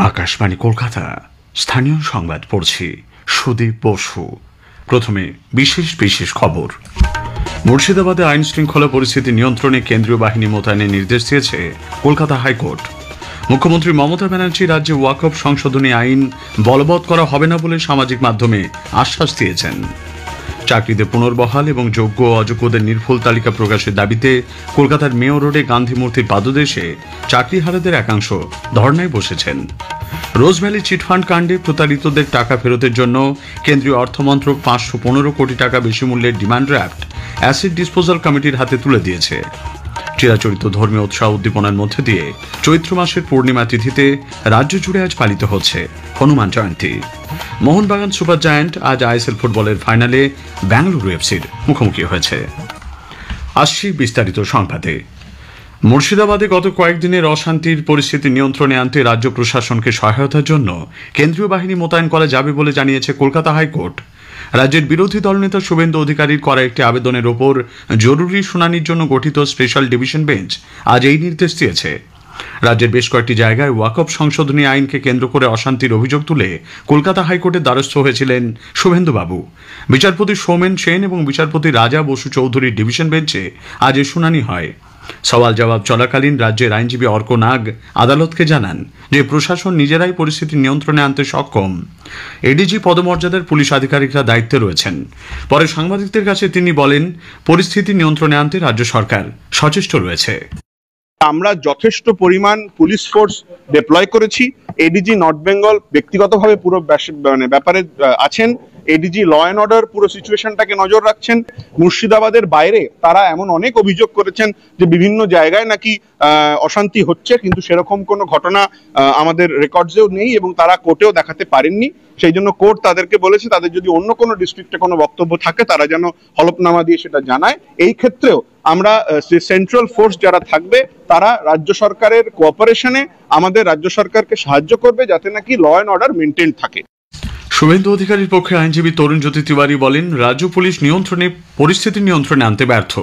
আকাশবাণী কলকাতা স্থানীয় সংবাদ পড়ছি সুদীপ বসু। প্রথমে বিশেষ বিশেষ খবর। মুর্শিদাবাদে আইন শৃঙ্খলা পরিস্থিতি নিয়ন্ত্রণে কেন্দ্রীয় বাহিনী মোতায়েনের নির্দেশ দিয়েছে কলকাতা হাইকোর্ট। মুখ্যমন্ত্রী মমতা ব্যানার্জি রাজ্যে ওয়াকফ সংশোধনী আইন বলবৎ করা হবে না বলে সামাজিক মাধ্যমে আশ্বাস দিয়েছেন। চাকরিতে পুনর্বহাল এবং যোগ্য অযোগ্যদের নির্ভুল তালিকা প্রকাশের দাবিতে কলকাতার মেয়র রোডে গান্ধী মূর্তির পাদদেশে চাকরিহারাদের একাংশ ধর্নায় বসেছেন। রোজভ্যালি চিটফান্ড কাণ্ডে প্রতারিতদের টাকা ফেরতের জন্য কেন্দ্রীয় অর্থমন্ত্রক 515 কোটি টাকা বেশি মূল্যের ডিমান্ড ড্রাফট অ্যাসিড ডিসপোজাল কমিটির হাতে তুলে দিয়েছে। চিরাচরিত ধর্মীয় উৎসাহ উদ্দীপনার মধ্যে দিয়ে চৈত্র মাসের পূর্ণিমা তিথিতে রাজ্য জুড়ে আজ পালিত হচ্ছে হনুমান জয়ন্তী। মোহনবাগান সুপার জায়ান্ট আজ আইএসএল ফুটবলের ফাইনালে বেঙ্গালুরু এফসির মুখোমুখি হয়েছে। আসছি বিস্তারিত সংবাদে। মুর্শিদাবাদে গত কয়েকদিনের অশান্তির পরিস্থিতি নিয়ন্ত্রণে আনতে রাজ্য প্রশাসনকে সহায়তার জন্য কেন্দ্রীয় বাহিনী মোতায়েন করা যাবে বলে জানিয়েছে কলকাতা হাইকোর্ট। রাজ্যের বিরোধী দলনেতা শুভেন্দু অধিকারীর করা একটি আবেদনের ওপর জরুরি শুনানির জন্য গঠিত স্পেশাল ডিভিশন বেঞ্চ আজ এই নির্দেশ দিয়েছে। রাজ্যের বেশ কয়েকটি জায়গায় ওয়াকফ সংশোধনী আইনকে কেন্দ্র করে অশান্তির অভিযোগ তুলে কলকাতা হাইকোর্টের দ্বারস্থ হয়েছিলেন শুভেন্দুবাবু। বিচারপতি সৌমেন সেন এবং বিচারপতি রাজা বসু চৌধুরীর ডিভিশন বেঞ্চে আজ এ শুনানি হয়। সওয়াল জবাব চলাকালীন রাজ্যের আইনজীবী অর্ক নাগ আদালতকে জানান যে প্রশাসন নিজেরাই পরিস্থিতি নিয়ন্ত্রণে আনতে সক্ষম। এডিজি পদমর্যাদার পুলিশ আধিকারিকরা দায়িত্বে রয়েছেন। পরে সাংবাদিকদের কাছে তিনি বলেন, পরিস্থিতি নিয়ন্ত্রণে আনতে রাজ্য সরকার সচেষ্ট রয়েছে। আমরা যথেষ্ট পরিমাণ পুলিশ ফোর্স ডিপ্লয় করেছি। এডিজি নর্থ বেঙ্গল ব্যক্তিগতভাবে পুরো ব্যাপারে আছেন। এডিজি ল অ্যান্ড অর্ডার পুরো সিচুয়েশনটাকে নজর রাখছেন। মুর্শিদাবাদের বাইরে তারা এমন অনেক অভিযোগ করেছেন যে বিভিন্ন জায়গায় নাকি অশান্তি হচ্ছে, কিন্তু সেরকম কোনো ঘটনা আমাদের রেকর্ডসেও নেই এবং তারা কোর্টেও দেখাতে পারেননি। সেই জন্য কোর্ট তাদেরকে বলেছে তাদের যদি অন্য কোনো ডিস্ট্রিক্টে কোনো বক্তব্য থাকে তারা যেন হলফনামা দিয়ে সেটা জানায়। এই ক্ষেত্রেও আমরা সেন্ট্রাল ফোর্স যারা থাকবে তারা রাজ্য সরকারের কোঅপারেশনে আমাদের রাজ্য সরকারকে সাহায্য করবে যাতে নাকি ল অ্যান্ড অর্ডার মেনটেন থাকে। শুভেন্দু অধিকারীর পক্ষে আইনজীবী তরুণ জ্যোতি তিওয়ারি বলেন, রাজ্য পুলিশ পরিস্থিতি নিয়ন্ত্রণে আনতে ব্যর্থ।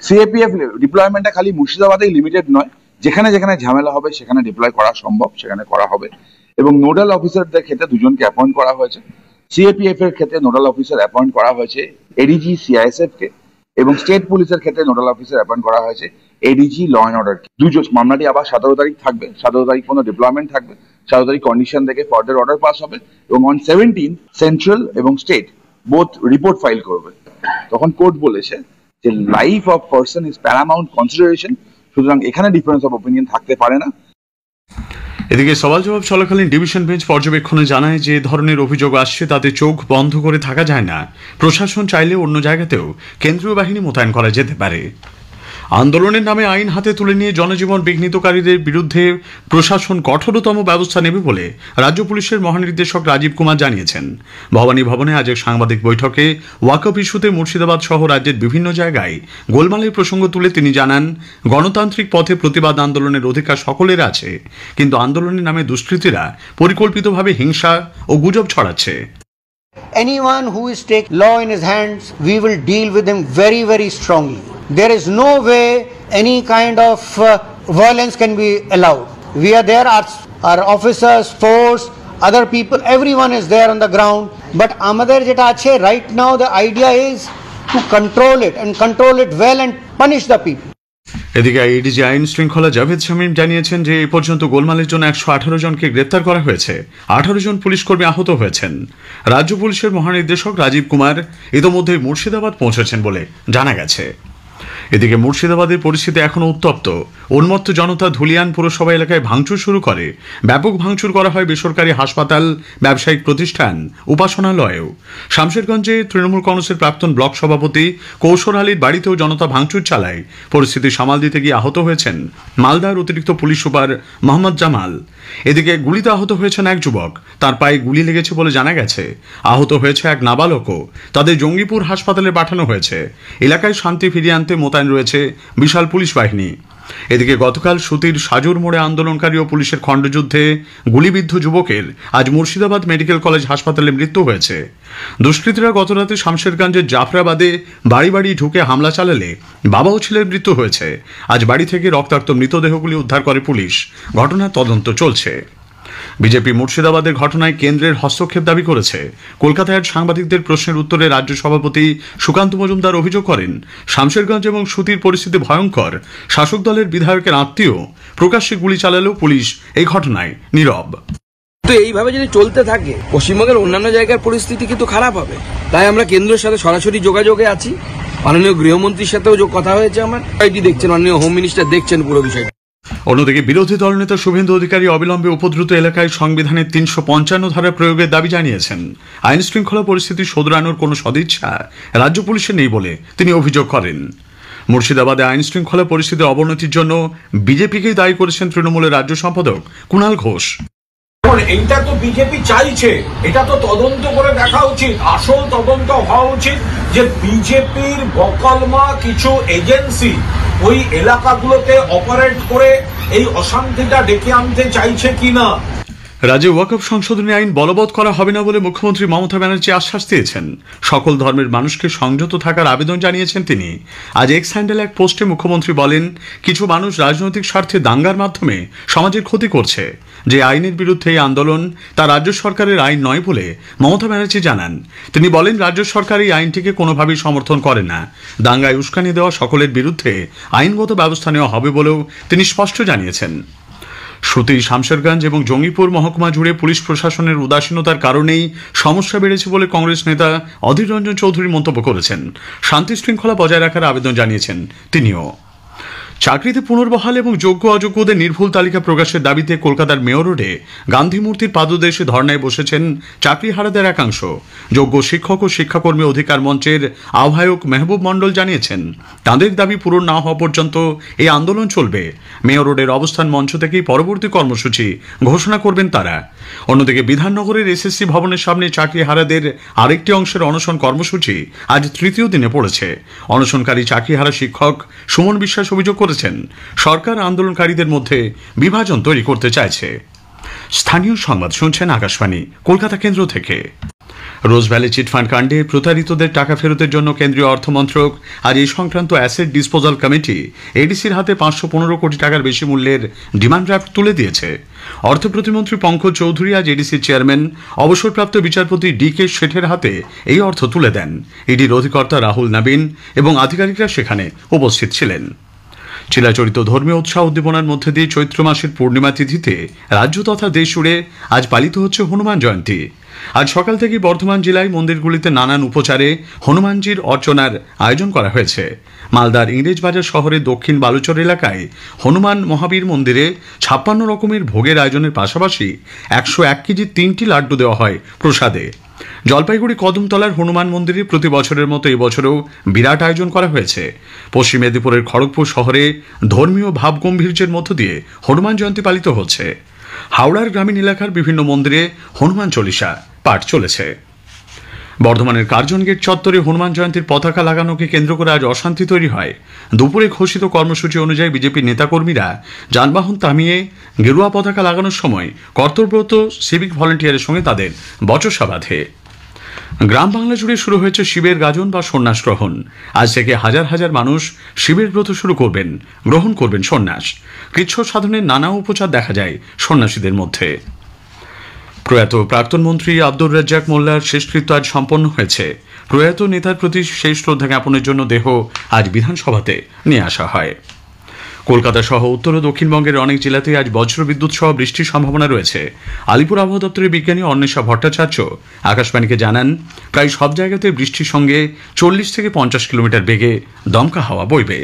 সিএপিএফ ডিপ্লয়মেন্টটা খালি মুর্শিদাবাদেই লিমিটেড নয়, যেখানে যেখানে ঝামেলা হবে সেখানে ডিপ্লয় করা সম্ভব সেখানে করা হবে। এবং নোডাল অফিসারদের ক্ষেত্রে দুজনকে অ্যাপয়েন্ট করা হয়েছে। সিএপিএফ এর ক্ষেত্রে নোডাল অফিসার অ্যাপয়েন্ট করা হয়েছে এডিজি সিআইএসএফ কে, এবং স্টেট পুলিশের ক্ষেত্রে নোডাল অফিসার অ্যাপয়েন্ট করা হয়েছে এডিজি ল অ্যান্ড অর্ডার। দুজন মামলাটি আবার 17 তারিখ থাকবে। 17 তারিখ পর্যন্ত ডিপ্লয়মেন্ট থাকবে। 17 তারিখ কন্ডিশন দেখে ফার্দার অর্ডার পাস হবে এবং অন 17 সেন্ট্রাল এবং স্টেট বোথ রিপোর্ট ফাইল করবে। তখন কোর্ট বলেছে যে life of person is Paramount consideration, সুতরাং এখানে ডিফারেন্স অফ ওপিনিয়ন থাকতে পারে না। এদিকে সওয়াল জবাব চলাকালীন ডিভিশন বেঞ্চ পর্যবেক্ষণে জানায় যে ধরনের অভিযোগ আসছে তাতে চোখ বন্ধ করে থাকা যায় না। প্রশাসন চাইলে অন্য জায়গাতেও কেন্দ্রীয় বাহিনী মোতায়েন করা যেতে পারে। আন্দোলনের নামে আইন হাতে তুলে নিয়ে জনজীবন বিঘ্নিতকারীদের বিরুদ্ধে প্রশাসন কঠোরতম ব্যবস্থা নেবে বলে রাজ্য পুলিশের মহানির্দেশক রাজীব কুমার জানিয়েছেন। ভবানী ভবনে আজ এক সাংবাদিক বৈঠকে ওয়াকফ ইস্যুতে মুর্শিদাবাদ সহ রাজ্যের বিভিন্ন জায়গায় গোলমালের প্রসঙ্গ তুলে তিনি জানান, গণতান্ত্রিক পথে প্রতিবাদ আন্দোলনের অধিকার সকলের আছে, কিন্তু আন্দোলনের নামে দুষ্কৃতীরা পরিকল্পিতভাবে হিংসা ও গুজব ছড়াচ্ছে। Anyone who is taking law in his hands, we will deal with him very, very strongly. There is no way any kind of violence can be allowed. We are there, our officers, force, other people, everyone is there on the ground. But amader jeta ache right now, the idea is to control it and control it well and punish the people. এদিকে ADG আইন শৃঙ্খলা জাভেদ শামীম জানিয়েছেন যে এ পর্যন্ত গোলমালের জন্য 118 জনকে গ্রেপ্তার করা হয়েছে। 18 জন পুলিশ কর্মী আহত হয়েছেন। রাজ্য পুলিশের মহানির্দেশক রাজীব কুমার ইতোমধ্যে মুর্শিদাবাদ পৌঁছেছেন বলে জানা গেছে। এদিকে মুর্শিদাবাদের পরিস্থিতি এখনো উত্তপ্ত। উন্মত্ত জনতা ধুলিয়ান পুরসভা এলাকায় ভাঙচুর শুরু করে। ব্যাপক ভাঙচুর করা হয় বেসরকারি হাসপাতাল, ব্যবসায়িক প্রতিষ্ঠান, উপাসনালয়েও। শামশেরগঞ্জে তৃণমূল কংগ্রেসের প্রাক্তন ব্লক সভাপতি কৌশল আলীর বাড়িতেও জনতা ভাঙচুর চালায়। পরিস্থিতি সামাল দিতে গিয়ে আহত হয়েছেন মালদার অতিরিক্ত পুলিশ সুপার মোহাম্মদ জামাল। এদিকে গুলিতে আহত হয়েছেন এক যুবক, তার পায়ে গুলি লেগেছে বলে জানা গেছে। আহত হয়েছে এক নাবালকও। তাদের জঙ্গিপুর হাসপাতালে পাঠানো হয়েছে। এলাকায় শান্তি ফিরিয়ে আনতে মোতায়েন রয়েছে বিশাল পুলিশ বাহিনী। এদিকে গতকাল সুতির সাজুর মোড়ে আন্দোলনকারী ও পুলিশের খণ্ডযুদ্ধে গুলিবিদ্ধ যুবকের আজ মুর্শিদাবাদ মেডিকেল কলেজ হাসপাতালে মৃত্যু হয়েছে। দুষ্কৃতীরা গতরাতে শামশেরগঞ্জের জাফরাবাদে বাড়ি বাড়ি ঢুকে হামলা চালালে বাবা ও ছেলের মৃত্যু হয়েছে। আজ বাড়ি থেকে রক্তাক্ত মৃতদেহগুলি উদ্ধার করে পুলিশ। ঘটনার তদন্ত চলছে। বিজেপি মুর্শিদাবাদের ঘটনায় কেন্দ্রের হস্তক্ষেপ দাবি করেছে। কলকাতায় আজ সাংবাদিকদের প্রশ্নের উত্তরে রাজ্য সভাপতি সুকান্ত মজুমদার অভিযোগ করেন, শামশেরগঞ্জ এবং সুতির পরিস্থিতি ভয়ঙ্কর। শাসক দলের বিধায়কের আত্মীয় প্রকাশ্যে গুলি চালালেও পুলিশ এই ঘটনায় নীরব। তো এইভাবে যদি চলতে থাকে পশ্চিমবঙ্গের অন্যান্য জায়গার পরিস্থিতি কিন্তু খারাপ হবে। তাই আমরা কেন্দ্রের সাথে সরাসরি যোগাযোগে আছি। মাননীয় গৃহমন্ত্রীর সাথেও কথা হয়েছে আমার। এটি দেখছেন, মাননীয় হোম মিনিস্টার দেখছেন পুরো বিষয়টা। অন্যদিকে বিরোধী দলনেতা শুভেন্দু অধিকারী অবিলম্বে উপদ্রুত এলাকায় সংবিধানের 355 ধারা প্রয়োগের দাবি জানিয়েছেন। আইন শৃঙ্খলা পরিস্থিতি শোধরানোর কোনো সদিচ্ছা রাজ্য পুলিশের নেই বলে তিনি অভিযোগ করেন। মুর্শিদাবাদে আইন শৃঙ্খলা পরিস্থিতির অবনতির জন্য বিজেপিকেই দায়ী করেছেন তৃণমূলের রাজ্য সম্পাদক কুণাল ঘোষ। এইটা তো বিজেপি চাইছে, এটা তো তদন্ত করে দেখা উচিত। আসল তদন্ত হওয়া উচিত যে বিজেপির বকলমা কিছু এজেন্সি ওই এলাকাগুলোতে অপারেট করে এই অশান্তিটা ডেকে আনতে চাইছে কিনা। রাজ্যে ওয়াকফ সংশোধনী আইন বলবৎ করা হবে না বলে মুখ্যমন্ত্রী মমতা ব্যানার্জি আশ্বাস দিয়েছেন। সকল ধর্মের মানুষকে সংযত থাকার আবেদন জানিয়েছেন তিনি। আজ এক্স হ্যান্ডেলে এক পোস্টে মুখ্যমন্ত্রী বলেন, কিছু মানুষ রাজনৈতিক স্বার্থে দাঙ্গার মাধ্যমে সমাজের ক্ষতি করছে। যে আইনের বিরুদ্ধে এই আন্দোলন তা রাজ্য সরকারের আইন নয় বলে মমতা ব্যানার্জি জানান। তিনি বলেন, রাজ্য সরকার এই আইনটিকে কোনোভাবেই সমর্থন করে না। দাঙ্গায় উস্কানি দেওয়া সকলের বিরুদ্ধে আইনগত ব্যবস্থা নেওয়া হবে বলেও তিনি স্পষ্ট জানিয়েছেন। সুতি, শামশেরগঞ্জ এবং জঙ্গিপুর মহকুমা জুড়ে পুলিশ প্রশাসনের উদাসীনতার কারণেই সমস্যা বেড়েছে বলে কংগ্রেস নেতা অধীর রঞ্জন চৌধুরী মন্তব্য করেছেন। শান্তি শৃঙ্খলা বজায় রাখার আবেদন জানিয়েছেন তিনিও। চাকরিতে পুনর্বহাল এবং যোগ্য অযোগ্যদের নির্ভুল তালিকা প্রকাশের দাবিতে কলকাতার মেয়র রোডে গান্ধী মূর্তির পাদদেশে ধর্নায় বসেছেন চাকরিহারাদের একাংশ। যোগ্য শিক্ষক ও শিক্ষাকর্মী অধিকার মঞ্চের আহ্বায়ক মেহবুব মণ্ডল জানিয়েছেন, তাঁদের দাবি পূরণ না হওয়া পর্যন্ত এই আন্দোলন চলবে। মেয়র রোডের অবস্থান মঞ্চ থেকেই পরবর্তী কর্মসূচি ঘোষণা করবেন তারা। অন্যদিকে বিধাননগরের এসএসসি ভবনের সামনে চাকরিহারাদের আরেকটি অংশের অনশন কর্মসূচি আজ তৃতীয় দিনে পড়েছে। অনশনকারী চাকরিহারা শিক্ষক সুমন বিশ্বাস অভিযোগ করেছেন, সরকার আন্দোলনকারীদের মধ্যে বিভাজন তৈরি করতে চাইছে। স্থানীয় সংবাদ শুনছেন আকাশবাণী কলকাতা কেন্দ্র থেকে। রোজ ভ্যালি চিটফান্ড কাণ্ডে প্রতারিতদের টাকা ফেরতের জন্য কেন্দ্রীয় অর্থমন্ত্রক আজ এই সংক্রান্ত অ্যাসেট ডিসপোজাল কমিটি এডিসির হাতে 515 কোটি টাকার বেশি মূল্যের ডিমান্ড ড্রাফট তুলে দিয়েছে। অর্থ প্রতিমন্ত্রী পঙ্কজ চৌধুরী আজ এডিসির চেয়ারম্যান অবসরপ্রাপ্ত বিচারপতি ডি.কে. শেঠের হাতে এই অর্থ তুলে দেন। ইডির অধিকর্তা রাহুল নবীন এবং আধিকারিকরা সেখানে উপস্থিত ছিলেন। চিরাচরিত ধর্মীয় উৎসাহ উদ্দীপনার মধ্যে দিয়ে চৈত্র মাসের পূর্ণিমা তিথিতে রাজ্য তথা দেশ জুড়ে আজ পালিত হচ্ছে হনুমান জয়ন্তী। আজ সকাল থেকে বর্ধমান জেলায় মন্দিরগুলিতে নানান উপচারে হনুমানজির অর্চনার আয়োজন করা হয়েছে। মালদার ইংরেজবাজার শহরের দক্ষিণ বালুচর এলাকায় হনুমান মহাবীর মন্দিরে 56 রকমের ভোগের আয়োজনের পাশাপাশি 101 কেজি 3টি লাড্ডু দেওয়া হয় প্রসাদে। জলপাইগুড়ি কদমতলার হনুমান মন্দিরে প্রতি বছরের মতো এবছরেও বিরাট আয়োজন করা হয়েছে। পশ্চিম মেদিনীপুরের খড়গপুর শহরে ধর্মীয় ভাবগম্ভীর্যের মধ্য দিয়ে হনুমান জয়ন্তী পালিত হচ্ছে। হাওড়ার গ্রামীণ এলাকার বিভিন্ন মন্দিরে হনুমান চল্লিশা পাঠ চলেছে। বর্ধমানের কার্জন গেট চত্বরে হনুমান জয়ন্তীর পতাকা লাগানোকে কেন্দ্র করে আজ অশান্তি তৈরি হয়। দুপুরে ঘোষিত কর্মসূচি অনুযায়ী বিজেপির নেতাকর্মীরা যানবাহন থামিয়ে গেরুয়া পতাকা লাগানোর সময় কর্তব্যরত সিভিক ভলেন্টিয়ারের সঙ্গে তাদের বচসা বাঁধে। গ্রাম বাংলা জুড়ে শুরু হয়েছে শিবের গাজন বা সন্ন্যাস গ্রহণ। আজ থেকে হাজার হাজার মানুষ শিবের ব্রত শুরু করবেন, গ্রহণ করবেন সন্ন্যাস। কৃচ্ছ সাধনের নানা উপচার দেখা যায় সন্ন্যাসীদের মধ্যে। প্রয়াত প্রাক্তন মন্ত্রী আব্দুর রাজ্জাক মোল্লার শেষকৃত্য আজ সম্পন্ন হয়েছে। প্রয়াত নেতার প্রতি শেষ শ্রদ্ধা জ্ঞাপনের জন্য দেহ আজ বিধানসভাতে নিয়ে আসা হয়। কলকাতা সহ উত্তর ও দক্ষিণবঙ্গের অনেক জেলাতে আজ বজ্রবিদ্যুৎ সহ বৃষ্টির সম্ভাবনা রয়েছে। আলিপুর আবহাওয়া দপ্তরের বিজ্ঞানী অন্বেষা ভট্টাচার্য আকাশবাণীকে জানান, প্রায় সব জায়গাতে বৃষ্টির সঙ্গে 40 থেকে 50 কিলোমিটার বেগে দমকা হাওয়া বইবে।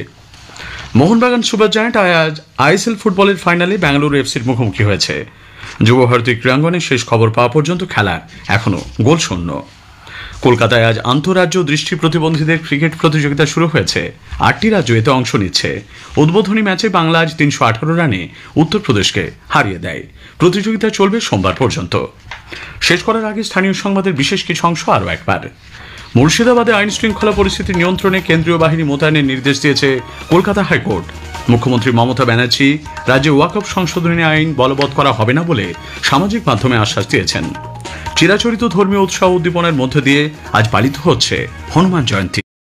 মোহনবাগান সুপার জায়ান্ট আজ আইএসএল ফুটবলের ফাইনালে বেঙ্গালুরু এফসির মুখোমুখি হয়েছে। যুব ভারতী ক্রীড়াঙ্গনে শেষ খবর পাওয়া পর্যন্ত খেলা এখনো গোলশূন্য। কলকাতায় আজ আন্তঃরাজ্য দৃষ্টি প্রতিবন্ধীদের ক্রিকেট প্রতিযোগিতা শুরু হয়েছে। 8টি রাজ্য এতে অংশ নিচ্ছে। উদ্বোধনী ম্যাচে বাংলা আজ 318 রানে উত্তরপ্রদেশকে হারিয়ে দেয়। প্রতিযোগিতা চলবে সোমবার পর্যন্ত। শেষ করার আগে স্থানীয় সংবাদের বিশেষ কিছু অংশ আরও একবার। মুর্শিদাবাদে আইন শৃঙ্খলা পরিস্থিতি নিয়ন্ত্রণে কেন্দ্রীয় বাহিনী মোতায়েনের নির্দেশ দিয়েছে কলকাতা হাইকোর্ট। মুখ্যমন্ত্রী মমতা ব্যানার্জি রাজ্যে ওয়াকফ সংশোধনী আইন বলবৎ করা হবে না বলে সামাজিক মাধ্যমে আশ্বাস দিয়েছেন। চিরাচরিত ধর্মীয় উৎসাহ উদ্দীপনার মধ্যে দিয়ে আজ পালিত হচ্ছে হনুমান জয়ন্তী।